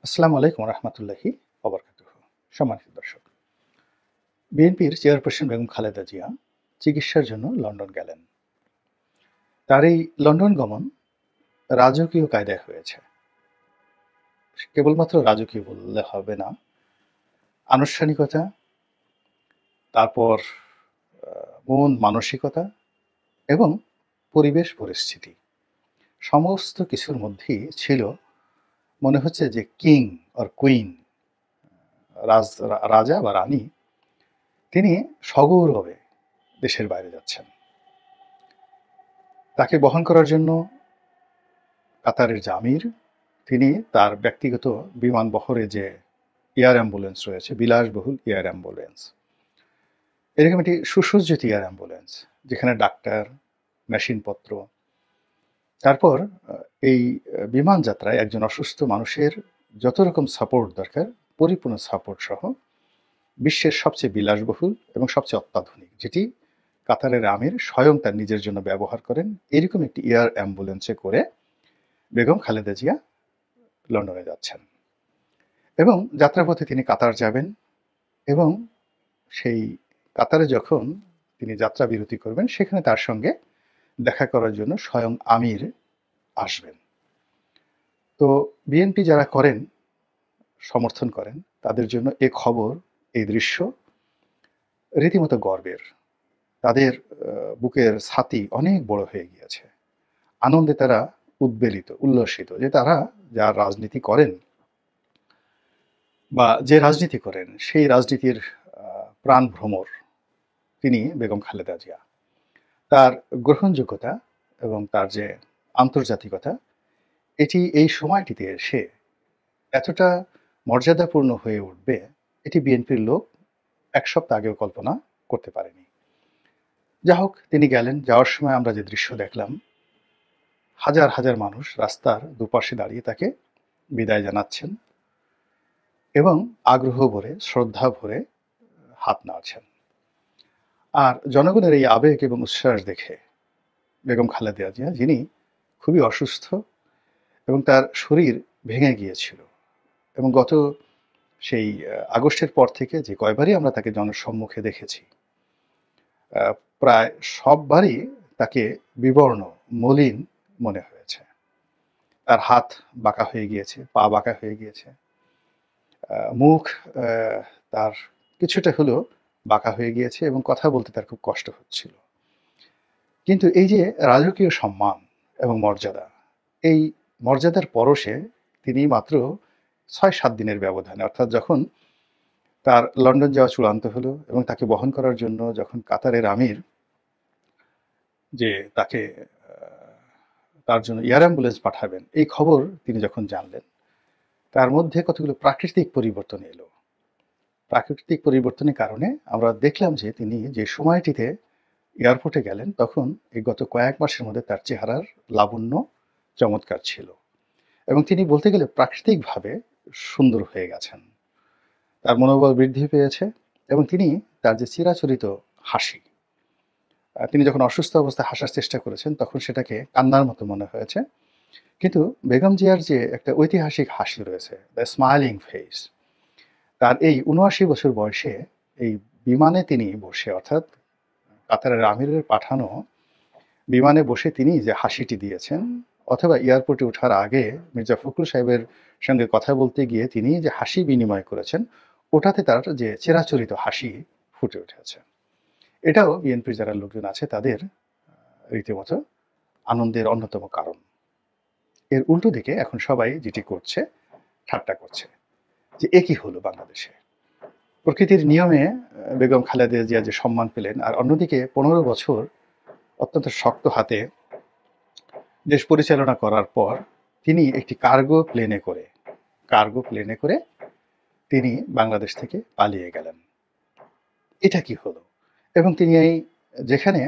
আসসালামু আলাইকুম রহমতুল্লাহি ওবরকাতুহু। সম্মানিত দর্শক, বিএনপির চেয়ারপারসন বেগম খালেদা জিয়া চিকিৎসার জন্য লন্ডন গেলেন। তার এই লন্ডন গমন রাজকীয় কায়দায় হয়েছে। কেবলমাত্র রাজকীয় বললে হবে না, আনুষ্ঠানিকতা, তারপর মন মানসিকতা এবং পরিবেশ পরিস্থিতি সমস্ত কিছুর মধ্যেই ছিল মনে হচ্ছে যে কিং অর কুইন, রাজা বা রানী, তিনি সগৌরবে দেশের বাইরে যাচ্ছেন। তাকে বহন করার জন্য কাতারের যে আমির, তিনি তার ব্যক্তিগত বিমান বহরে যে এয়ার অ্যাম্বুলেন্স রয়েছে, বিলাসবহুল এয়ার অ্যাম্বুলেন্স, এরকম একটি সুসজ্জিত এয়ার অ্যাম্বুলেন্স, যেখানে ডাক্তার, মেশিনপত্র, তারপর এই বিমান যাত্রায় একজন অসুস্থ মানুষের যত রকম সাপোর্ট দরকার, পরিপূর্ণ সাপোর্ট সহ বিশ্বের সবচেয়ে বিলাসবহুল এবং সবচেয়ে অত্যাধুনিক, যেটি কাতারের আমির স্বয়ং তার নিজের জন্য ব্যবহার করেন, এরকম একটি এয়ার অ্যাম্বুলেন্সে করে বেগম খালেদা জিয়া লন্ডনে যাচ্ছেন। এবং যাত্রাপথে তিনি কাতার যাবেন এবং সেই কাতারে যখন তিনি যাত্রা বিরতি করবেন, সেখানে তার সঙ্গে দেখা করার জন্য স্বয়ং আমির আসবেন। তো বিএনপি যারা করেন, সমর্থন করেন, তাদের জন্য এ খবর, এই দৃশ্য রীতিমতো গর্বের। তাদের বুকের ছাতি অনেক বড় হয়ে গিয়েছে। আনন্দে তারা উদ্বেলিত, উল্লসিত যে তারা যার রাজনীতি করেন বা যে রাজনীতি করেন, সেই রাজনীতির প্রাণ ভ্রমর তিনি বেগম খালেদা জিয়া। তার গ্রহণযোগ্যতা এবং তার যে আন্তর্জাতিকতা, এটি এই সময়টিতে এসে এতটা মর্যাদাপূর্ণ হয়ে উঠবে, এটি বিএনপির লোক এক সপ্তাহ আগেও কল্পনা করতে পারেনি। যা হোক, তিনি গেলেন। যাওয়ার সময় আমরা যে দৃশ্য দেখলাম, হাজার হাজার মানুষ রাস্তার দুপাশে দাঁড়িয়ে তাকে বিদায় জানাচ্ছেন এবং আগ্রহ ভরে, শ্রদ্ধা ভরে হাত নাড়ছেন। আর জনগণের এই আবেগ এবং উচ্ছ্বাস দেখে বেগম খালেদা জিয়া, যিনি খুবই অসুস্থ এবং তার শরীর ভেঙে গিয়েছিল, এবং গত সেই আগস্টের পর থেকে যে কয়বারই আমরা তাকে জনসম্মুখে দেখেছি, প্রায় সববারই তাকে বিবর্ণ, মলিন মনে হয়েছে। তার হাত বাঁকা হয়ে গিয়েছে, পা বাঁকা হয়ে গিয়েছে, মুখ তার কিছুটা হলেও বাঁকা হয়ে গিয়েছে এবং কথা বলতে তার খুব কষ্ট হচ্ছিল। কিন্তু এই যে রাজকীয় সম্মান এবং মর্যাদা, এই মর্যাদার পরশে তিনি মাত্র ৬-৭ দিনের ব্যবধানে, অর্থাৎ যখন তার লন্ডন যাওয়া চূড়ান্ত হলো এবং তাকে বহন করার জন্য যখন কাতারের আমির যে তাকে তার জন্য এয়ার অ্যাম্বুলেন্স পাঠাবেন, এই খবর তিনি যখন জানলেন, তার মধ্যে কতগুলো প্রাকৃতিক পরিবর্তন এলো। প্রাকৃতিক পরিবর্তনের কারণে আমরা দেখলাম যে তিনি যে সময়টিতে এয়ারপোর্টে গেলেন, তখন এই গত কয়েক মাসের মধ্যে তার চেহারার লাবণ্য চমৎকার ছিল এবং তিনি বলতে গেলে প্রাকৃতিকভাবে সুন্দর হয়ে গেছেন। তার মনোবল বৃদ্ধি পেয়েছে এবং তিনি তার যে চিরাচরিত হাসি, তিনি যখন অসুস্থ অবস্থায় হাসার চেষ্টা করেছেন, তখন সেটাকে কান্নার মতো মনে হয়েছে। কিন্তু বেগম জিয়ার যে একটা ঐতিহাসিক হাসি রয়েছে, দ্য স্মাইলিং ফেস, তার এই ৭৯ বছর বয়সে এই বিমানে তিনি বসে, অর্থাৎ কাতারের আমিরের পাঠানো বিমানে বসে তিনি যে হাসিটি দিয়েছেন, অথবা এয়ারপোর্টে ওঠার আগে মির্জা ফখরুল সাহেবের সঙ্গে কথা বলতে গিয়ে তিনি যে হাসি বিনিময় করেছেন, ওটাতে তার যে চিরাচরিত হাসি ফুটে উঠেছে। এটাও বিএনপির যারা লোকজন আছে তাদের রীতিমতো আনন্দের অন্যতম কারণ। এর উল্টো দিকে এখন সবাই যেটি করছে, ঠাট্টা করছে যে এ কি হলো বাংলাদেশে। প্রকৃতির নিয়মে বেগম খালেদা জিয়া যে সম্মান পেলেন, আর অন্যদিকে ১৫ বছর অত্যন্ত শক্ত হাতে দেশ পরিচালনা করার পর তিনি একটি কার্গো প্লেনে করে তিনি বাংলাদেশ থেকে পালিয়ে গেলেন। এটা কি হলো? এবং তিনি এই যেখানে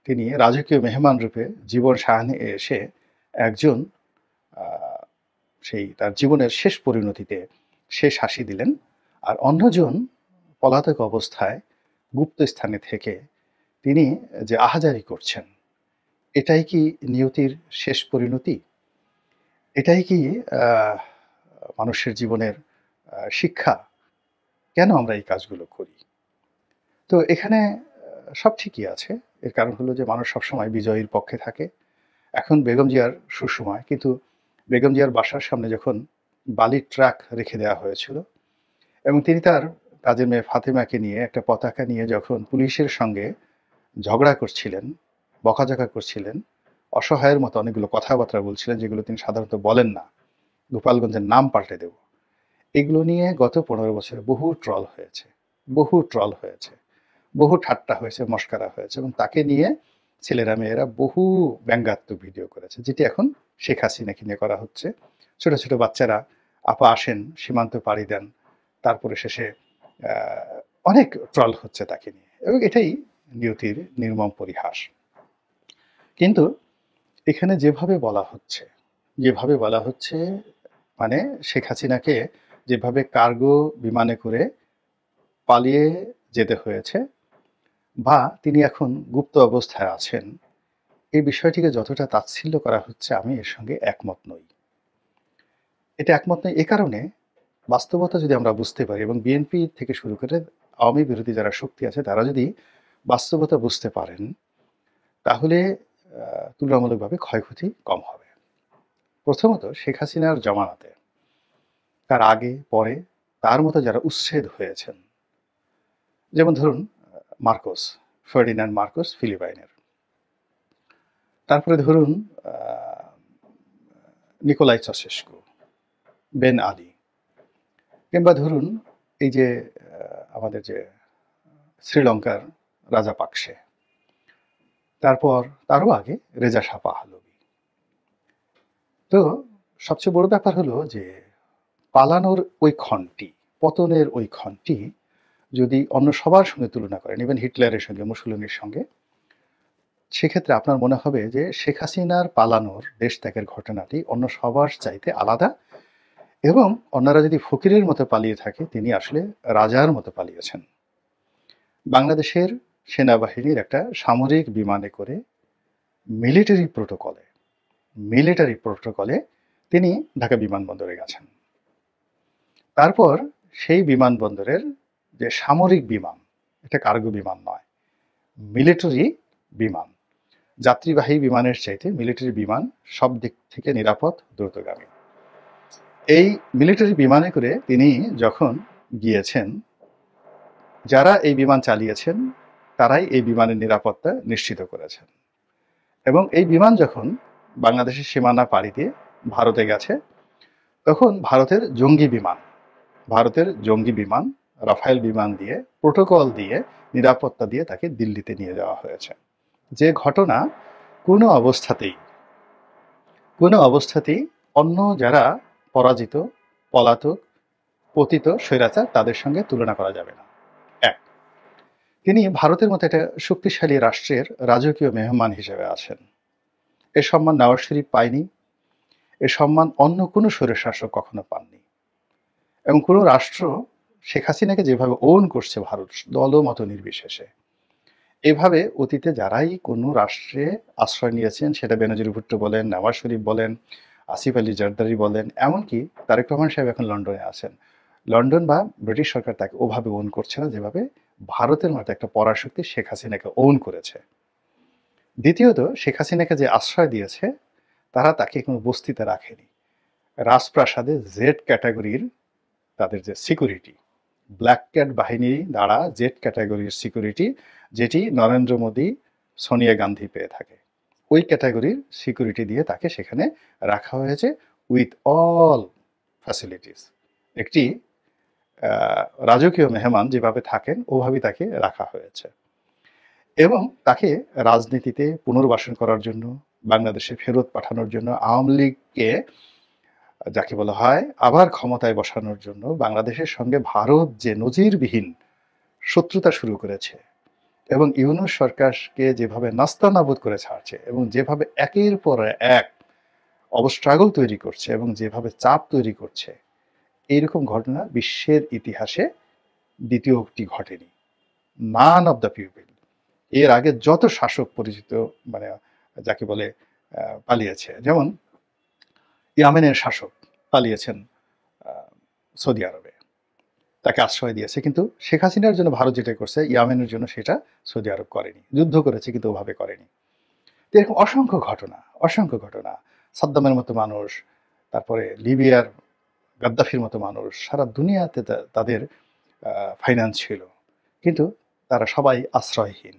তিনি রাজকীয় মেহমান রূপে জীবন সায়াহ্নে এসে একজন সেই তার জীবনের শেষ পরিণতিতে শেষ হাসি দিলেন, আর অন্যজন পলাতক অবস্থায় গুপ্ত স্থানে থেকে তিনি যে আহাজারি করছেন, এটাই কি নিয়তির শেষ পরিণতি? এটাই কি আহ, মানুষের জীবনের শিক্ষা? কেন আমরা এই কাজগুলো করি? তো এখানে সব ঠিকই আছে। এর কারণ হলো যে মানুষ সবসময় বিজয়ীর পক্ষে থাকে। এখন বেগম জিয়ার সুসময়, কিন্তু বেগম জিয়ার বাসার সামনে যখন বালির ট্রাক রেখে দেওয়া হয়েছিল এবং তিনি তার কাজের মেয়ে ফাতেমাকে নিয়ে একটা পতাকা নিয়ে যখন পুলিশের সঙ্গে ঝগড়া করছিলেন, বকাঝকা করছিলেন, অসহায়ের মতো অনেকগুলো কথাবার্তা বলছিলেন যেগুলো তিনি সাধারণত বলেন না, গোপালগঞ্জের নাম পাল্টে দেব, এগুলো নিয়ে গত 15 বছরে বহু ট্রল হয়েছে, বহু ট্রল হয়েছে, বহু ঠাট্টা হয়েছে, মস্করা হয়েছে, এবং তাকে নিয়ে ছেলেরা মেয়েরা বহু ব্যঙ্গাত্মক ভিডিও করেছে, যেটি এখন শেখ হাসিনাকে নিয়ে করা হচ্ছে। ছোট ছোট বাচ্চারা আপা আসেন, সীমান্ত পাড়ি দেন, তারপরে শেষে অনেক ট্রল হচ্ছে তাকে নিয়ে, এবং এটাই নিয়তির নির্মম পরিহাস। কিন্তু এখানে যেভাবে বলা হচ্ছে, যেভাবে বলা হচ্ছে, মানে শেখ হাসিনাকে যেভাবে কার্গো বিমানে করে পালিয়ে যেতে হয়েছে, বা তিনি এখন গুপ্ত অবস্থায় আছেন, এই বিষয়টিকে যতটা তাচ্ছিল্য করা হচ্ছে, আমি এর সঙ্গে একমত নই। এটা একমত নই এ কারণে, বাস্তবতা যদি আমরা বুঝতে পারি এবং বিএনপি থেকে শুরু করে আওয়ামী বিরোধী যারা শক্তি আছে তারা যদি বাস্তবতা বুঝতে পারেন, তাহলে তুলনামূলকভাবে ক্ষয়ক্ষতি কম হবে। প্রথমত, শেখ হাসিনার জমানাতে, তার আগে পরে তার মতো যারা উচ্ছেদ হয়েছেন, যেমন ধরুন মার্কোস, ফার্ডিনান্ড মার্কোস ফিলিপাইনের, তারপরে ধরুন নিকোলাই চাসেস্কু, বেন আলী, কিংবা ধরুন এই যে আমাদের যে শ্রীলঙ্কার রাজাপাকসে, তারপর তারও আগে রেজা শাহ পাহলভী। তো সবচেয়ে বড় ব্যাপার হলো যে পালানোর ওই ক্ষণটি, পতনের ওই ক্ষণটি যদি অন্য সবার সঙ্গে তুলনা করেন, ইভেন হিটলারের সঙ্গে, মুসলিনের সঙ্গে, সেক্ষেত্রে আপনার মনে হবে যে শেখ হাসিনার পালানোর, দেশ ত্যাগের ঘটনাটি অন্য সবার চাইতে আলাদা, এবং অন্যরা যদি ফকিরের মতো পালিয়ে থাকে, তিনি আসলে রাজার মতো পালিয়েছেন। বাংলাদেশের সেনাবাহিনীর একটা সামরিক বিমানে করে মিলিটারি প্রোটোকলে, মিলিটারি প্রোটোকলে তিনি ঢাকা বিমানবন্দরে গেছেন। তারপর সেই বিমানবন্দরের যে সামরিক বিমান, এটা কার্গো বিমান নয়, মিলিটারি বিমান, যাত্রীবাহী বিমানের চাইতে মিলিটারি বিমান সব দিক থেকে নিরাপদ, দ্রুতগামী। এই মিলিটারি বিমানে করে তিনি যখন গিয়েছেন, যারা এই বিমান চালিয়েছেন তারাই এই বিমানের নিরাপত্তা নিশ্চিত করেছেন। এবং এই বিমান যখন বাংলাদেশের সীমানা পাড়ি দিয়ে ভারতে গেছে, তখন ভারতের জঙ্গি বিমান, রাফায়েল বিমান দিয়ে, প্রোটোকল দিয়ে, নিরাপত্তা দিয়ে তাকে দিল্লিতে নিয়ে যাওয়া হয়েছে। যে ঘটনা কোনো অবস্থাতেই, কোনো অবস্থাতেই অন্য যারা পরাজিত, পলাতক, পতিত স্বৈরাচার, তাদের সঙ্গে তুলনা করা যাবে না। এক, তিনি ভারতের মতো একটা শক্তিশালী রাষ্ট্রের রাজকীয় মেহমান হিসেবে আছেন। এ সম্মান নওয়াজ শরীফ পায়নি, এ সম্মান অন্য কোনো স্বৈরশাসক কখনো পাননি। এবং কোনো রাষ্ট্র শেখ হাসিনাকে যেভাবে ওন করছে ভারত, দলমত নির্বিশেষে, এভাবে অতীতে যারাই কোনো রাষ্ট্রে আশ্রয় নিয়েছেন, সেটা বেনজির ভুট্টো বলেন, নওয়াজ শরীফ বলেন, আসিফ আলী জারদারি বলেন, এমনকি তারেক রহমান সাহেব এখন লন্ডনে আছেন, লন্ডন বা ব্রিটিশ সরকার তাকে ওভাবে ওন করছে না যেভাবে ভারতের মতো একটা পরাশক্তি শেখ হাসিনাকে ওন করেছে। দ্বিতীয়ত, শেখ হাসিনাকে যে আশ্রয় দিয়েছে, তারা তাকে কোনো বস্তিতে রাখেনি। রাজপ্রাসাদে জেড ক্যাটাগরির তাদের যে সিকিউরিটি, ব্ল্যাক ক্যাট বাহিনী দ্বারা জেড ক্যাটাগরির সিকিউরিটি, যেটি নরেন্দ্র মোদী, সোনিয়া গান্ধী পেয়ে থাকে, ওই ক্যাটাগরির সিকিউরিটি দিয়ে তাকে সেখানে রাখা হয়েছে, উইথ অল ফ্যাসিলিটিস। একটি রাজকীয় মেহমান যেভাবে থাকেন ওভাবেই তাকে রাখা হয়েছে। এবং তাকে রাজনীতিতে পুনর্বাসন করার জন্য, বাংলাদেশে ফেরত পাঠানোর জন্য, আওয়ামী লীগকে, যাকে বলা হয় আবার ক্ষমতায় বসানোর জন্য, বাংলাদেশের সঙ্গে ভারত যে নজিরবিহীন শত্রুতা শুরু করেছে, এবং ইউনূস সরকারকে যেভাবে নাস্তানাবুদ করে ছাড়ছে, এবং যেভাবে একের পর এক অবস্ট্রাগল তৈরি করছে, এবং যেভাবে চাপ তৈরি করছে, এইরকম ঘটনা বিশ্বের ইতিহাসে দ্বিতীয়টি ঘটেনি। None of the people. এর আগে যত শাসক পরিচিত, মানে যাকে বলে পালিয়েছে, যেমন ইয়ামেনের শাসক পালিয়েছেন সৌদি আরবে, তাকে আশ্রয় দিয়েছে। কিন্তু শেখ হাসিনার জন্য ভারত যেটা করছে, ইয়ামেনের জন্য সেটা সৌদি আরব করেনি। যুদ্ধ করেছে কিন্তু ওভাবে করেনি। তো এরকম অসংখ্য ঘটনা, সাদ্দামের মতো মানুষ, তারপরে লিবিয়ার গাদ্দাফির মতো মানুষ, সারা দুনিয়াতে তাদের ফাইন্যান্স ছিল, কিন্তু তারা সবাই আশ্রয়হীন।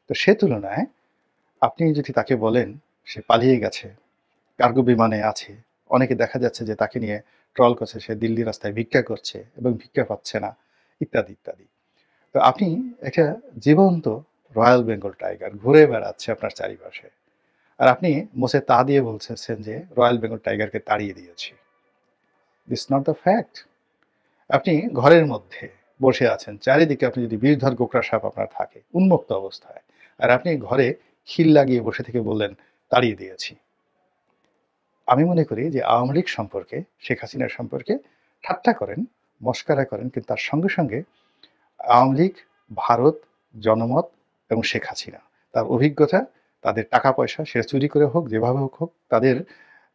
তো সে তুলনায় আপনি যদি তাকে বলেন সে পালিয়ে গেছে, কার্গো বিমানে আছে, অনেকে দেখা যাচ্ছে যে তাকে নিয়ে ট্রল করছে, সে দিল্লি রাস্তায় ভিক্ষা করছে এবং ভিক্ষা পাচ্ছে না, ইত্যাদি ইত্যাদি। তো আপনি একটা জীবন্ত রয়্যাল বেঙ্গল টাইগার ঘুরে বেড়াচ্ছে আপনার চারিপাশে, আর আপনি মুছে তা দিয়ে বলছেন যে রয়্যাল বেঙ্গল টাইগারকে তাড়িয়ে দিয়েছি। This not the fact. আপনি ঘরের মধ্যে বসে আছেন, চারিদিকে আপনি যদি বিষধর গোকরা সাপ আপনার থাকে উন্মুক্ত অবস্থায়, আর আপনি ঘরে খিল লাগিয়ে বসে থেকে বললেন তাড়িয়ে দিয়েছি। আমি মনে করি যে আওয়ামী লীগ সম্পর্কে, শেখ হাসিনার সম্পর্কে ঠাট্টা করেন, মস্কারা করেন, কিন্তু তার সঙ্গে সঙ্গে আওয়ামী লীগ, ভারত, জনমত এবং শেখ হাসিনা, তার অভিজ্ঞতা, তাদের টাকা পয়সা সে চুরি করে হোক, যেভাবে হোক হোক, তাদের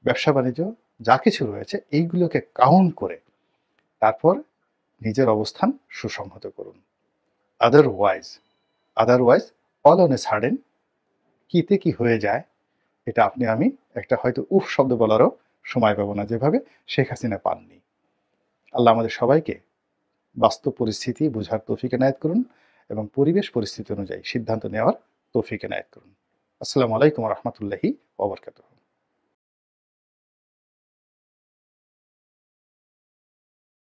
ব্যবসা বাণিজ্য যা কিছু রয়েছে এইগুলোকে কাউন্ট করে তারপর নিজের অবস্থান সুসংহত করুন। Otherwise otherwise all on a sudden কিতে কি হয়ে যায়, এটা আপনি আমি একটা হয়তো উফ শব্দ বলারও সময় পাবো না, যেভাবে শেখ হাসিনা পাননি। আল্লাহ আমাদের সবাইকে বাস্তব পরিস্থিতি বোঝার তৌফিক এনায়েত করুন এবং পরিবেশ পরিস্থিতি অনুযায়ী সিদ্ধান্ত নেওয়ার তৌফিক এনায়েত করুন। আসসালামু আলাইকুম রহমতুল্লাহি ওয়া বারাকাতুহু।